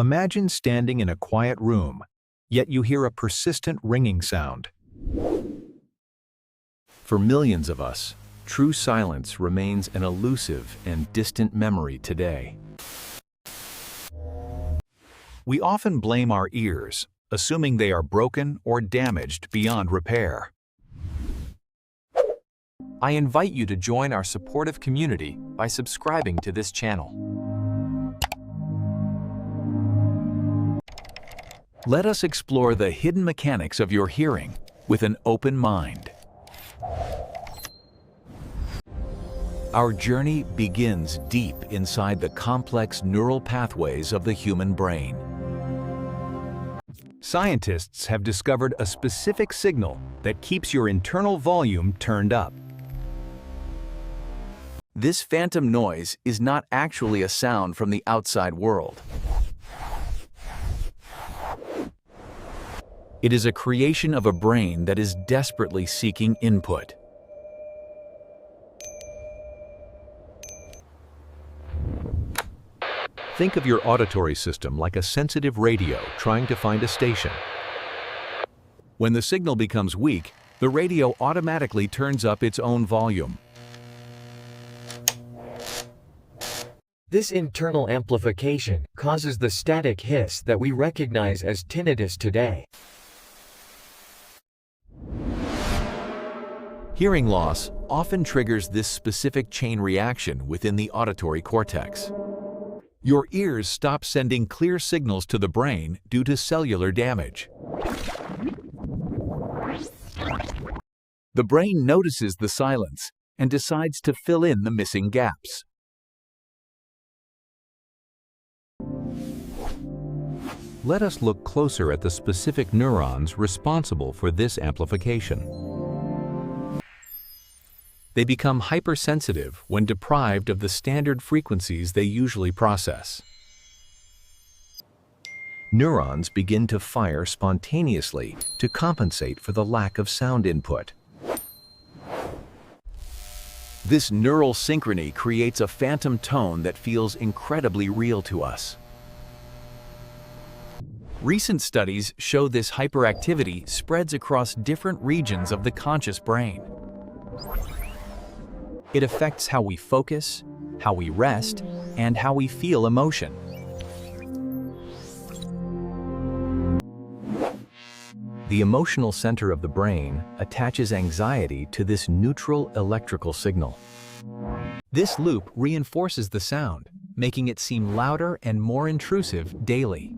Imagine standing in a quiet room, yet you hear a persistent ringing sound. For millions of us, true silence remains an elusive and distant memory today. We often blame our ears, assuming they are broken or damaged beyond repair. I invite you to join our supportive community by subscribing to this channel. Let us explore the hidden mechanics of your hearing with an open mind. Our journey begins deep inside the complex neural pathways of the human brain. Scientists have discovered a specific signal that keeps your internal volume turned up. This phantom noise is not actually a sound from the outside world. It is a creation of a brain that is desperately seeking input. Think of your auditory system like a sensitive radio trying to find a station. When the signal becomes weak, the radio automatically turns up its own volume. This internal amplification causes the static hiss that we recognize as tinnitus today. Hearing loss often triggers this specific chain reaction within the auditory cortex. Your ears stop sending clear signals to the brain due to cellular damage. The brain notices the silence and decides to fill in the missing gaps. Let us look closer at the specific neurons responsible for this amplification. They become hypersensitive when deprived of the standard frequencies they usually process. Neurons begin to fire spontaneously to compensate for the lack of sound input. This neural synchrony creates a phantom tone that feels incredibly real to us. Recent studies show this hyperactivity spreads across different regions of the conscious brain. It affects how we focus, how we rest, and how we feel emotion. The emotional center of the brain attaches anxiety to this neutral electrical signal. This loop reinforces the sound, making it seem louder and more intrusive daily.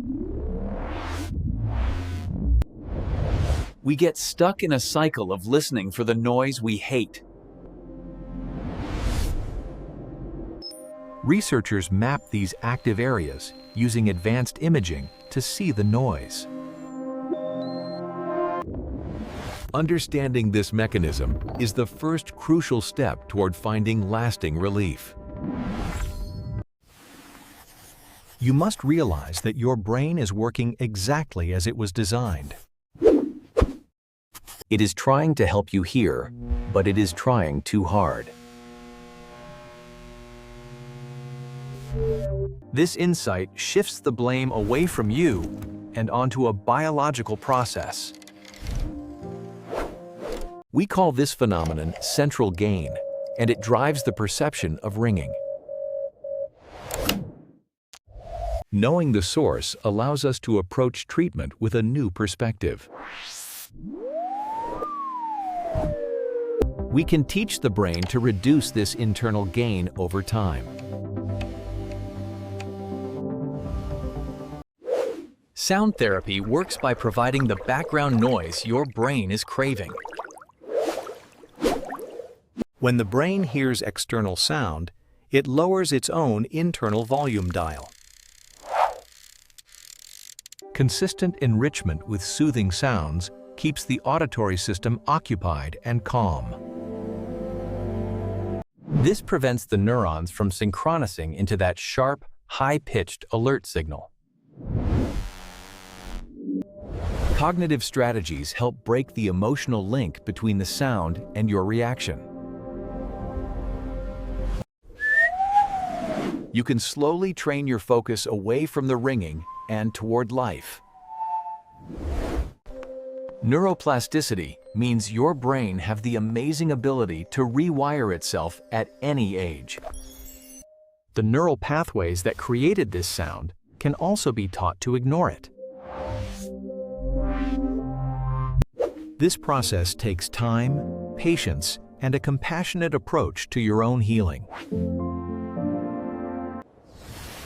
We get stuck in a cycle of listening for the noise we hate. Researchers map these active areas using advanced imaging to see the noise. Understanding this mechanism is the first crucial step toward finding lasting relief. You must realize that your brain is working exactly as it was designed. It is trying to help you hear, but it is trying too hard. This insight shifts the blame away from you and onto a biological process. We call this phenomenon central gain, and it drives the perception of ringing. Knowing the source allows us to approach treatment with a new perspective. We can teach the brain to reduce this internal gain over time. Sound therapy works by providing the background noise your brain is craving. When the brain hears external sound, it lowers its own internal volume dial. Consistent enrichment with soothing sounds keeps the auditory system occupied and calm. This prevents the neurons from synchronizing into that sharp, high-pitched alert signal. Cognitive strategies help break the emotional link between the sound and your reaction. You can slowly train your focus away from the ringing and toward life. Neuroplasticity means your brain have the amazing ability to rewire itself at any age. The neural pathways that created this sound can also be taught to ignore it. This process takes time, patience, and a compassionate approach to your own healing.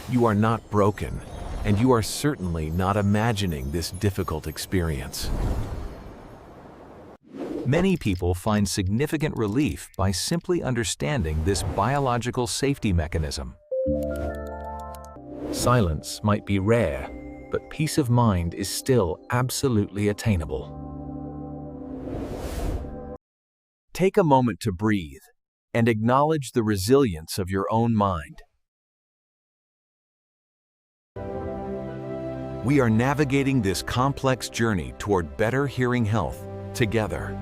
You are not broken, and you are certainly not imagining this difficult experience. Many people find significant relief by simply understanding this biological safety mechanism. Silence might be rare, but peace of mind is still absolutely attainable. Take a moment to breathe and acknowledge the resilience of your own mind. We are navigating this complex journey toward better hearing health together.